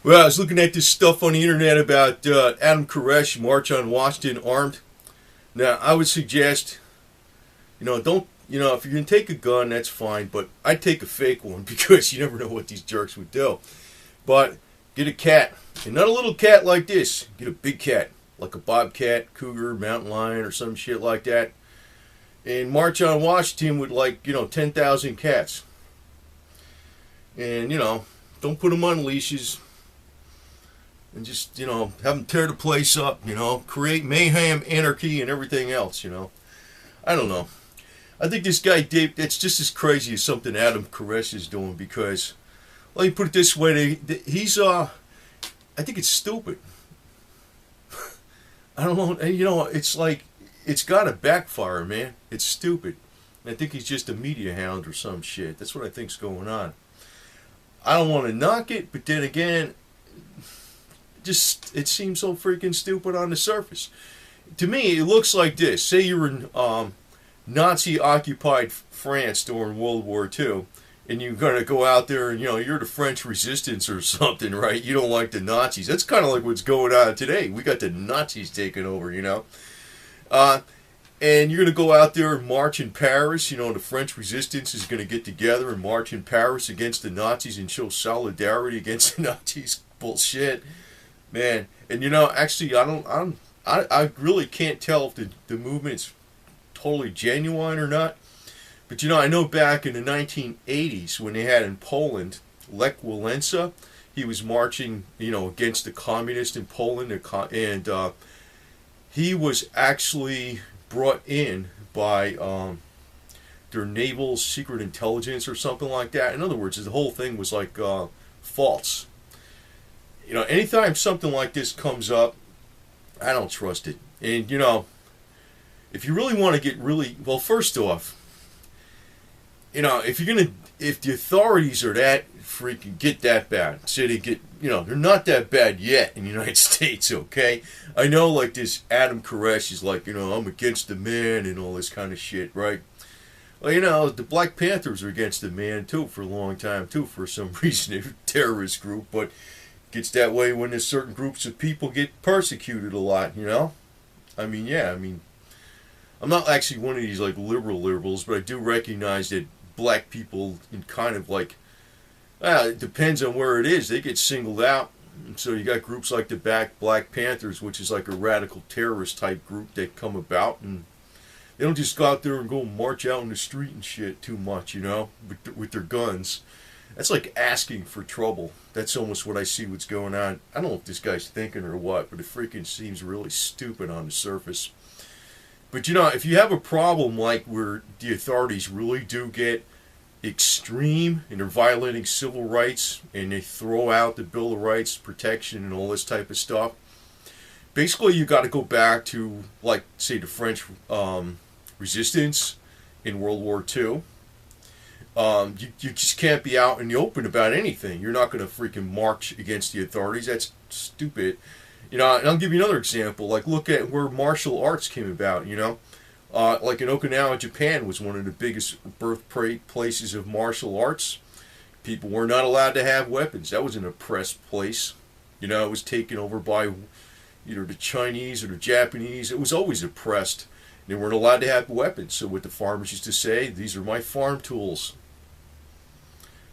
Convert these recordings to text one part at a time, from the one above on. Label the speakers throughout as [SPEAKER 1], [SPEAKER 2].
[SPEAKER 1] Well, I was looking at this stuff on the internet about Adam Koresh March on Washington armed. Now, I would suggest, don't, if you're going to take a gun, that's fine, but I'd take a fake one because you never know what these jerks would do. But get a cat, and not a little cat like this. Get a big cat, like a bobcat, cougar, mountain lion, or some shit like that. And march on Washington with 10,000 cats. And, don't put them on leashes and just have them tear the place up, create mayhem, anarchy, and everything else. I don't know. I think this guy Dave, that's just as crazy as something Adam Koresh is doing because, let me put it this way, he's I think it's stupid. I don't know, it's like it's got to backfire, man. It's stupid. And I think he's just a media hound or some shit. That's what I think's going on. I don't want to knock it, but then again, just it seems so freaking stupid on the surface. To me, it looks like this. Say you're in Nazi-occupied France during World War II, and you're going to go out there and, you're the French resistance or something, right? You don't like the Nazis. That's kind of like what's going on today. We got the Nazis taking over, and you're going to go out there and march in Paris. The French resistance is going to get together and march in Paris against the Nazis and show solidarity against the Nazis. Bullshit. Man, and actually, I really can't tell if the movement's totally genuine or not. But I know back in the 1980s when they had in Poland, Lech Walesa, he was marching, against the communists in Poland, and he was actually brought in by their naval secret intelligence or something like that. In other words, the whole thing was like false. Anytime something like this comes up, I don't trust it. And, if you really want to get really, well, first off, if the authorities are that freaking get that bad, say they get, they're not that bad yet in the United States, okay? I know, like, this Adam Koresh is like, I'm against the man and all this kind of shit, right? Well, the Black Panthers are against the man, too, for a long time, too, for some reason. They're a terrorist group, but gets that way when there's certain groups of people get persecuted a lot, I'm not actually one of these like liberals, but I do recognize that black people in kind of like, it depends on where it is, they get singled out. And so you got groups like the Black Panthers, which is like a radical terrorist type group that come about, and they don't just go out there and go march out in the street and shit too much, with their guns. That's like asking for trouble. That's almost what I see what's going on. I don't know if this guy's thinking or what, but it freaking seems really stupid on the surface. But if you have a problem like where the authorities really do get extreme and they're violating civil rights and they throw out the Bill of Rights protection and all this type of stuff, basically you got to go back to, like, say, the French resistance in World War II. You just can't be out in the open about anything. You're not going to freaking march against the authorities. That's stupid. And I'll give you another example. Like, look at where martial arts came about, like in Okinawa, Japan was one of the biggest birthplaces of martial arts. People were not allowed to have weapons. That was an oppressed place. It was taken over by either the Chinese or the Japanese. It was always oppressed. They weren't allowed to have weapons. So what the farmers used to say, these are my farm tools.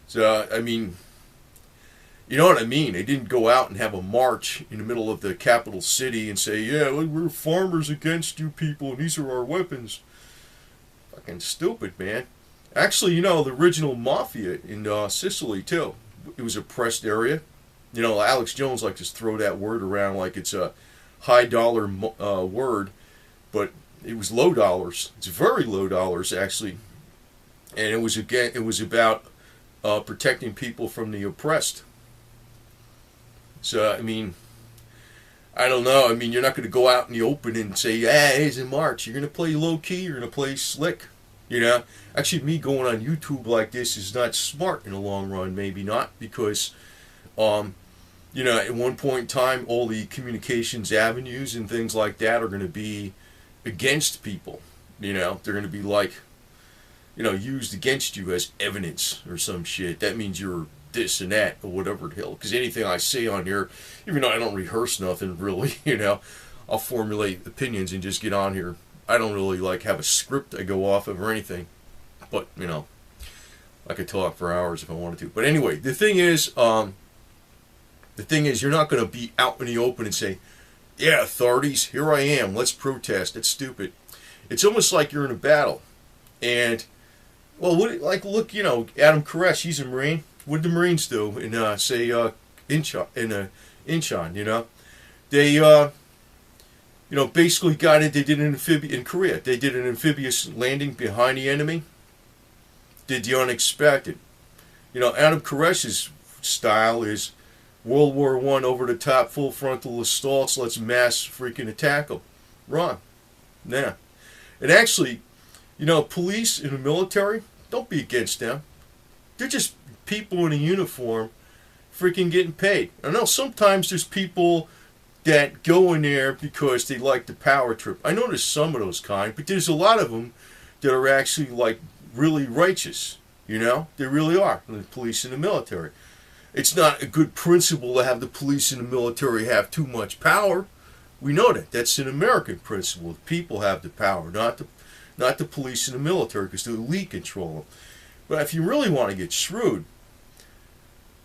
[SPEAKER 1] So, you know what I mean? They didn't go out and have a march in the middle of the capital city and say, yeah, we're farmers against you people, and these are our weapons. Fucking stupid, man. Actually, the original mafia in Sicily, too. It was a oppressed area. Alex Jones likes to throw that word around like it's a high dollar word, but it was low dollars. It's very low dollars, actually. And it was about protecting people from the oppressed. So, I don't know. You're not going to go out in the open and say, hey, it's a march. You're going to play low key. You're going to play slick. Actually, me going on YouTube like this is not smart in the long run. Maybe not, because, at one point in time, all the communications avenues and things like that are going to be against people. They're going to be like, used against you as evidence or some shit. That means you're this and that or whatever the hell. Because anything I say on here, even though I don't rehearse nothing really, I'll formulate opinions and just get on here. I don't really like have a script I go off of or anything. But, I could talk for hours if I wanted to. But anyway, the thing is you're not going to be out in the open and say, yeah, authorities, here I am, let's protest. It's stupid. It's almost like you're in a battle. And, well, look, Adam Koresh, he's a Marine. What did the Marines do in, Incheon, They, basically they did an in Korea. They did an amphibious landing behind the enemy. Did the unexpected. Adam Koresh's style is World War I, over the top, full frontal assaults, let's mass freaking attack them. Wrong. Nah. And actually, police in the military, don't be against them. They're just people in a uniform freaking getting paid. I know sometimes there's people that go in there because they like the power trip. I know there's some of those kind, but there's a lot of them that are actually like really righteous. They really are. The police and the military. It's not a good principle to have the police and the military have too much power. We know that. That's an American principle. The people have the power, not the police and the military, because the elite control them. But if you really want to get shrewd,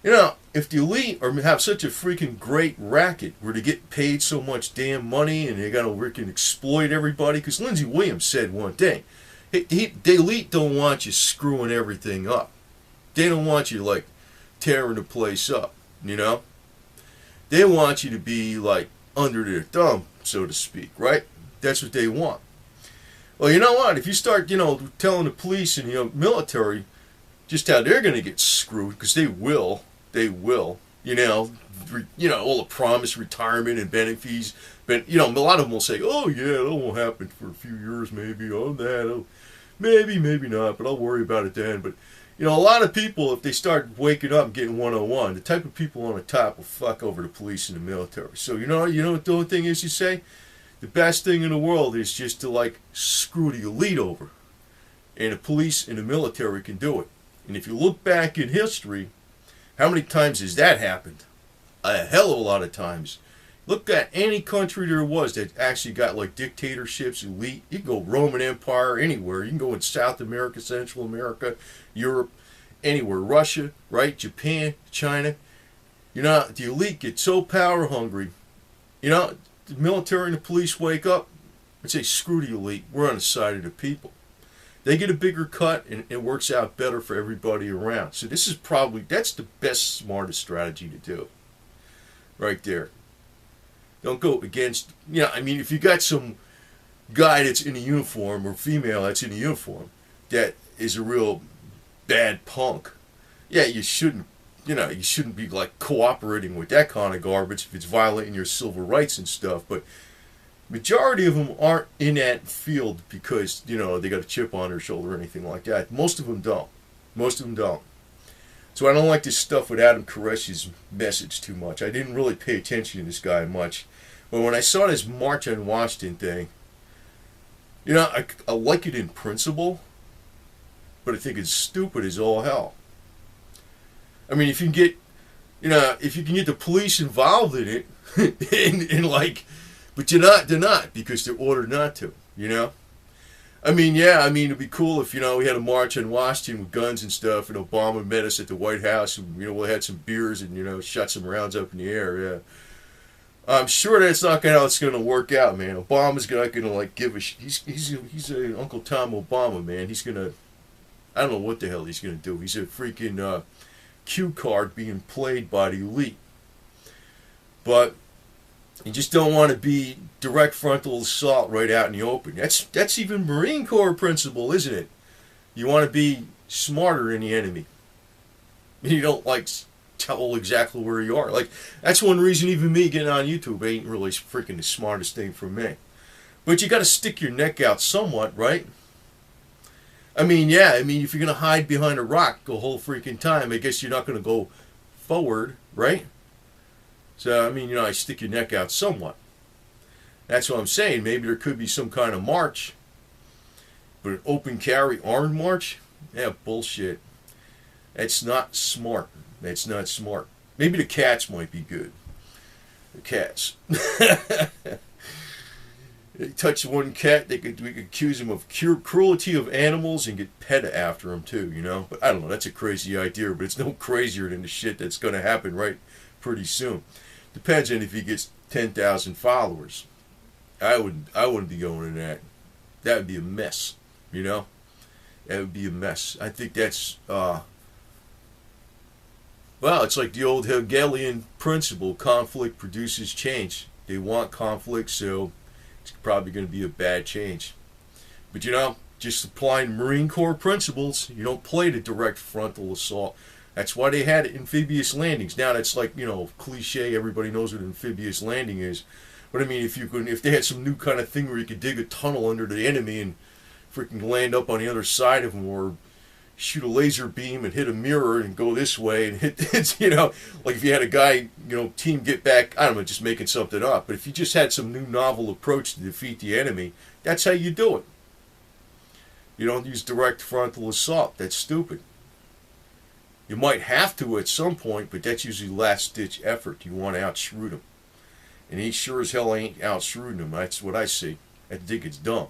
[SPEAKER 1] if the elite have such a freaking great racket where they get paid so much damn money and they got to freaking exploit everybody, because Lindsey Williams said one thing. The elite don't want you screwing everything up. They don't want you, like, tearing the place up, They want you to be, like, under their thumb, so to speak, right? That's what they want. Well, you know what? If you start, telling the police and, military just how they're going to get screwed, because they will, all the promised retirement and benefits, but, a lot of them will say, oh, yeah, that won't happen for a few years, maybe, maybe not, but I'll worry about it then, but a lot of people, if they start waking up and getting 101, the type of people on the top will fuck over the police and the military. So, what the only thing is you say? The best thing in the world is just to, like, screw the elite over. And the police and the military can do it. And if you look back in history, how many times has that happened? A hell of a lot of times. Look at any country there was that actually got, like, dictatorships, elite. You can go Roman Empire, anywhere. You can go in South America, Central America, Europe, anywhere. Russia, right? Japan, China. The elite get so power hungry. The military and the police wake up and say, screw the elite. We're on the side of the people. They get a bigger cut, and it works out better for everybody around. So that's the best, smartest strategy to do. Right there. Don't go against, if you got some guy that's in a uniform or female that's in a uniform that is a real bad punk, yeah, you shouldn't be like cooperating with that kind of garbage if it's violating your civil rights and stuff. But majority of them aren't in that field because, they got a chip on their shoulder or anything like that. Most of them don't. So I don't like this stuff with Adam Koresh's message too much. I didn't really pay attention to this guy much. But when I saw this March on Washington thing, I like it in principle, but I think it's stupid as all hell. I mean, if you can get, the police involved in it, but they're not because they're ordered not to, it'd be cool if, we had a march on Washington with guns and stuff, and Obama met us at the White House, and, we had some beers and, shot some rounds up in the air, yeah. I'm sure that's not how it's going to work out, man. Obama's not going to, like, give a he's a Uncle Tom Obama, man. He's going to, I don't know what the hell he's going to do. He's a freaking cue card being played by the elite. But you just don't want to be direct frontal assault right out in the open. That's even Marine Corps principle, isn't it? You want to be smarter than the enemy. You don't, like, tell exactly where you are. Like, that's one reason even me getting on YouTube ain't really freaking the smartest thing for me. But you got to stick your neck out somewhat, right? If you're going to hide behind a rock the whole freaking time, I guess you're not going to go forward, right? So, I stick your neck out somewhat. That's what I'm saying. Maybe there could be some kind of march. But an open carry armed march? Yeah, bullshit. That's not smart. That's not smart. Maybe the cats might be good. The cats. They touch one cat, we could accuse him of cruelty of animals and get PETA after him too, you know? But I don't know, that's a crazy idea, but it's no crazier than the shit that's going to happen right pretty soon. Depends on if he gets 10,000 followers. I wouldn't be going in that. That would be a mess, you know? That would be a mess. I think that's, well, it's like the old Hegelian principle, conflict produces change. They want conflict, so it's probably going to be a bad change. But you know, just applying Marine Corps principles, you don't play the direct frontal assault. That's why they had amphibious landings. Now that's like, you know, cliche, everybody knows what an amphibious landing is. But I mean, if they had some new kind of thing where you could dig a tunnel under the enemy and freaking land up on the other side of them, or shoot a laser beam and hit a mirror and go this way and hit, you know, like if you had a guy, you know, team get back, I don't know, just making something up, but if you just had some new novel approach to defeat the enemy, that's how you do it. You don't use direct frontal assault. That's stupid. You might have to at some point, but that's usually last ditch effort. You want to outshrewd him. And he sure as hell ain't outshrewding him. That's what I see. I think it's dumb.